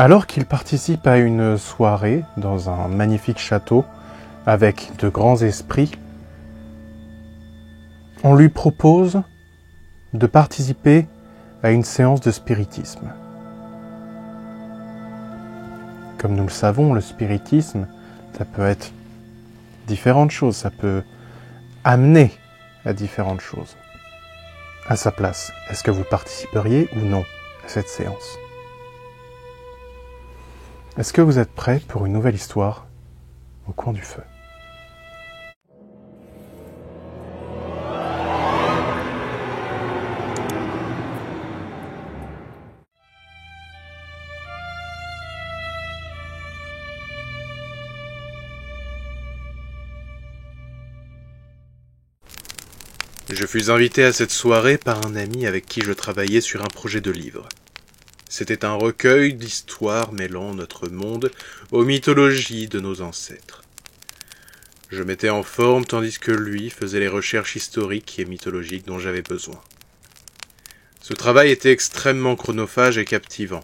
Alors qu'il participe à une soirée dans un magnifique château avec de grands esprits, on lui propose de participer à une séance de spiritisme. Comme nous le savons, le spiritisme, ça peut être différentes choses, ça peut amener à différentes choses. À sa place, est-ce que vous participeriez ou non à cette séance ? Est-ce que vous êtes prêts pour une nouvelle histoire au coin du feu ? Je fus invité à cette soirée par un ami avec qui je travaillais sur un projet de livre. C'était un recueil d'histoires mêlant notre monde aux mythologies de nos ancêtres. Je m'étais en forme tandis que lui faisait les recherches historiques et mythologiques dont j'avais besoin. Ce travail était extrêmement chronophage et captivant,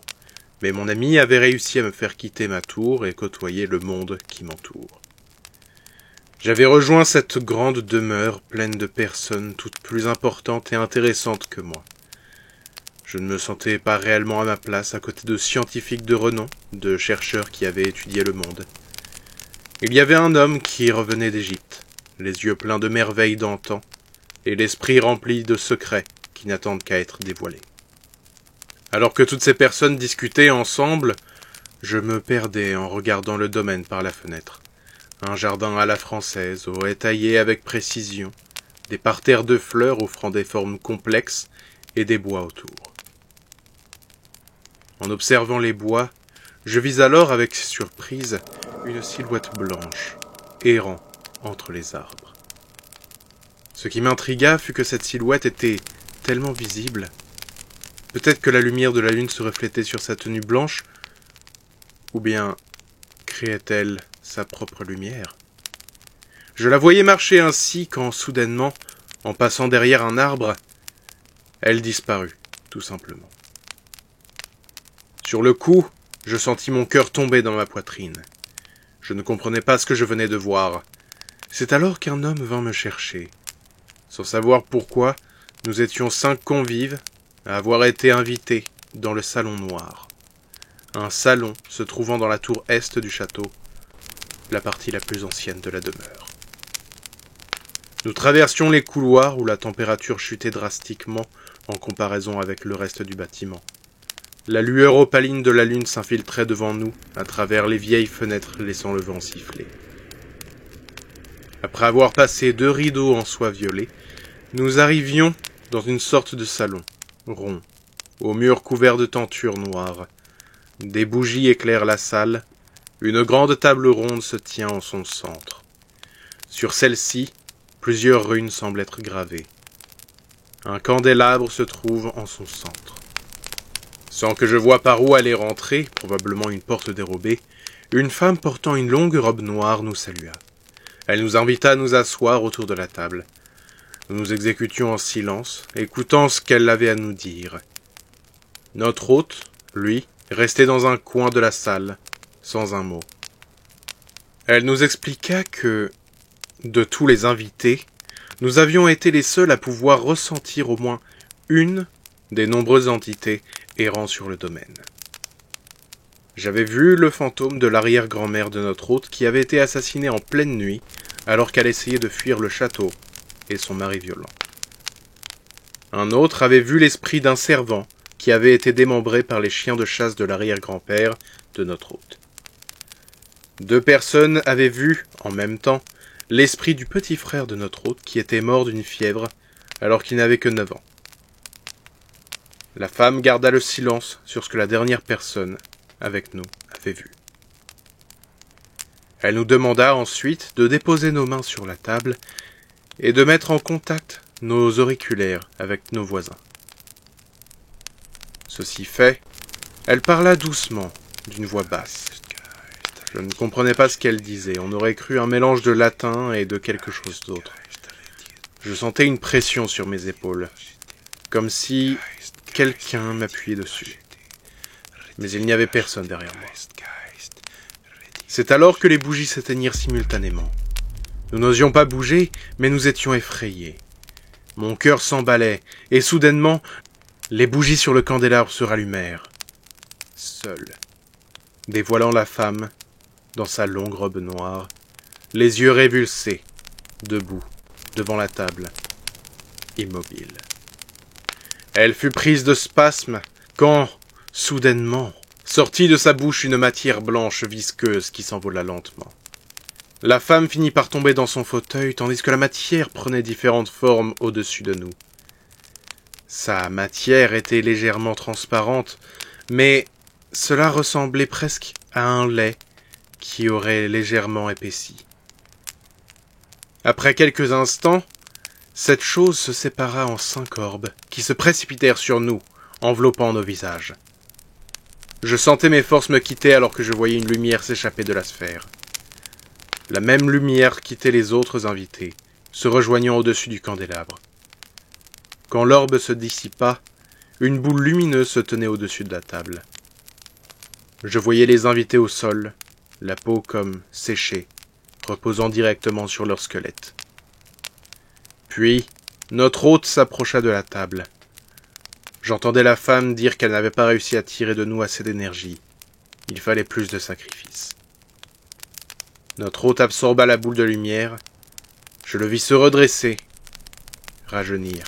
mais mon ami avait réussi à me faire quitter ma tour et côtoyer le monde qui m'entoure. J'avais rejoint cette grande demeure pleine de personnes toutes plus importantes et intéressantes que moi. Je ne me sentais pas réellement à ma place à côté de scientifiques de renom, de chercheurs qui avaient étudié le monde. Il y avait un homme qui revenait d'Égypte, les yeux pleins de merveilles d'antan, et l'esprit rempli de secrets qui n'attendent qu'à être dévoilés. Alors que toutes ces personnes discutaient ensemble, je me perdais en regardant le domaine par la fenêtre. Un jardin à la française, aux haies taillées avec précision, des parterres de fleurs offrant des formes complexes et des bois autour. En observant les bois, je vis alors avec surprise une silhouette blanche, errant entre les arbres. Ce qui m'intrigua fut que cette silhouette était tellement visible. Peut-être que la lumière de la lune se reflétait sur sa tenue blanche, ou bien créait-elle sa propre lumière. Je la voyais marcher ainsi quand, soudainement, en passant derrière un arbre, elle disparut, tout simplement. Sur le coup, je sentis mon cœur tomber dans ma poitrine. Je ne comprenais pas ce que je venais de voir. C'est alors qu'un homme vint me chercher. Sans savoir pourquoi, nous étions 5 convives à avoir été invités dans le salon noir. Un salon se trouvant dans la tour est du château, la partie la plus ancienne de la demeure. Nous traversions les couloirs où la température chutait drastiquement en comparaison avec le reste du bâtiment. La lueur opaline de la lune s'infiltrait devant nous à travers les vieilles fenêtres laissant le vent siffler. Après avoir passé 2 rideaux en soie violet, nous arrivions dans une sorte de salon, rond, aux murs couverts de tentures noires. Des bougies éclairent la salle. Une grande table ronde se tient en son centre. Sur celle-ci, plusieurs runes semblent être gravées. Un candélabre se trouve en son centre. Sans que je voie par où aller rentrer, probablement une porte dérobée, une femme portant une longue robe noire nous salua. Elle nous invita à nous asseoir autour de la table. Nous nous exécutions en silence, écoutant ce qu'elle avait à nous dire. Notre hôte, lui, restait dans un coin de la salle, sans un mot. Elle nous expliqua que, de tous les invités, nous avions été les seuls à pouvoir ressentir au moins une des nombreuses entités errant sur le domaine. J'avais vu le fantôme de l'arrière-grand-mère de notre hôte qui avait été assassinée en pleine nuit alors qu'elle essayait de fuir le château et son mari violent. Un autre avait vu l'esprit d'un servant qui avait été démembré par les chiens de chasse de l'arrière-grand-père de notre hôte. 2 personnes avaient vu, en même temps, l'esprit du petit frère de notre hôte qui était mort d'une fièvre alors qu'il n'avait que 9 ans. La femme garda le silence sur ce que la dernière personne, avec nous, avait vu. Elle nous demanda ensuite de déposer nos mains sur la table et de mettre en contact nos auriculaires avec nos voisins. Ceci fait, elle parla doucement, d'une voix basse. Je ne comprenais pas ce qu'elle disait. On aurait cru un mélange de latin et de quelque chose d'autre. Je sentais une pression sur mes épaules, comme si quelqu'un m'appuyait dessus. Mais il n'y avait personne derrière moi. C'est alors que les bougies s'éteignirent simultanément. Nous n'osions pas bouger, mais nous étions effrayés. Mon cœur s'emballait, et soudainement, les bougies sur le candélabre se rallumèrent. Seule, dévoilant la femme, dans sa longue robe noire, les yeux révulsés, debout, devant la table, immobile. Elle fut prise de spasmes quand, soudainement, sortit de sa bouche une matière blanche visqueuse qui s'envola lentement. La femme finit par tomber dans son fauteuil, tandis que la matière prenait différentes formes au-dessus de nous. Sa matière était légèrement transparente, mais cela ressemblait presque à un lait qui aurait légèrement épaissi. Après quelques instants, cette chose se sépara en 5 orbes qui se précipitèrent sur nous, enveloppant nos visages. Je sentais mes forces me quitter alors que je voyais une lumière s'échapper de la sphère. La même lumière quittait les autres invités, se rejoignant au-dessus du candélabre. Quand l'orbe se dissipa, une boule lumineuse se tenait au-dessus de la table. Je voyais les invités au sol, la peau comme séchée, reposant directement sur leur squelette. Puis, notre hôte s'approcha de la table. J'entendais la femme dire qu'elle n'avait pas réussi à tirer de nous assez d'énergie. Il fallait plus de sacrifices. Notre hôte absorba la boule de lumière. Je le vis se redresser, rajeunir.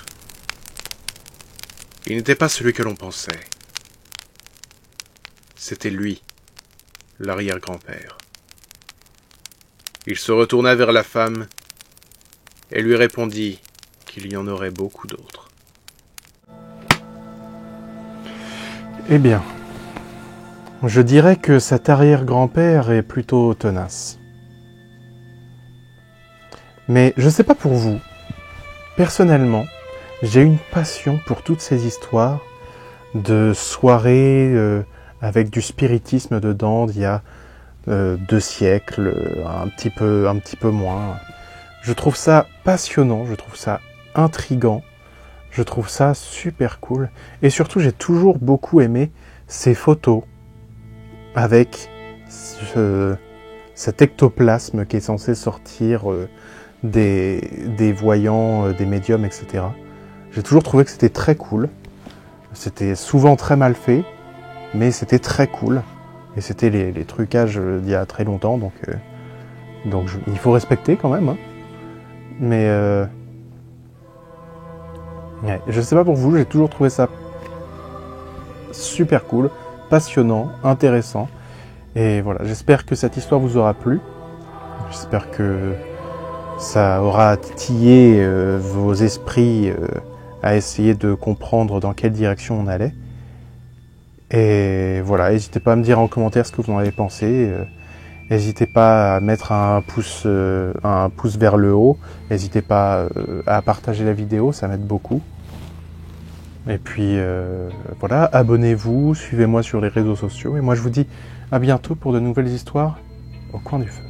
Il n'était pas celui que l'on pensait. C'était lui, l'arrière-grand-père. Il se retourna vers la femme et lui répondit qu'il y en aurait beaucoup d'autres. Eh bien, je dirais que cet arrière-grand-père est plutôt tenace. Mais je ne sais pas pour vous, personnellement, j'ai une passion pour toutes ces histoires de soirées avec du spiritisme dedans d'il y a 2 siècles, un petit peu moins. Je trouve ça passionnant, je trouve ça intriguant, je trouve ça super cool. Et surtout, j'ai toujours beaucoup aimé ces photos avec cet ectoplasme qui est censé sortir des voyants, des médiums, etc. J'ai toujours trouvé que c'était très cool. C'était souvent très mal fait, mais c'était très cool. Et c'était les trucages d'il y a très longtemps, donc il faut respecter quand même. Hein. Mais ouais, je sais pas pour vous, j'ai toujours trouvé ça super cool, passionnant, intéressant. Et voilà, j'espère que cette histoire vous aura plu. J'espère que ça aura titillé vos esprits à essayer de comprendre dans quelle direction on allait. Et voilà, n'hésitez pas à me dire en commentaire ce que vous en avez pensé. N'hésitez pas à mettre un pouce vers le haut. N'hésitez pas à partager la vidéo, ça m'aide beaucoup. Et puis voilà, abonnez-vous, suivez-moi sur les réseaux sociaux. Et moi je vous dis à bientôt pour de nouvelles histoires au coin du feu.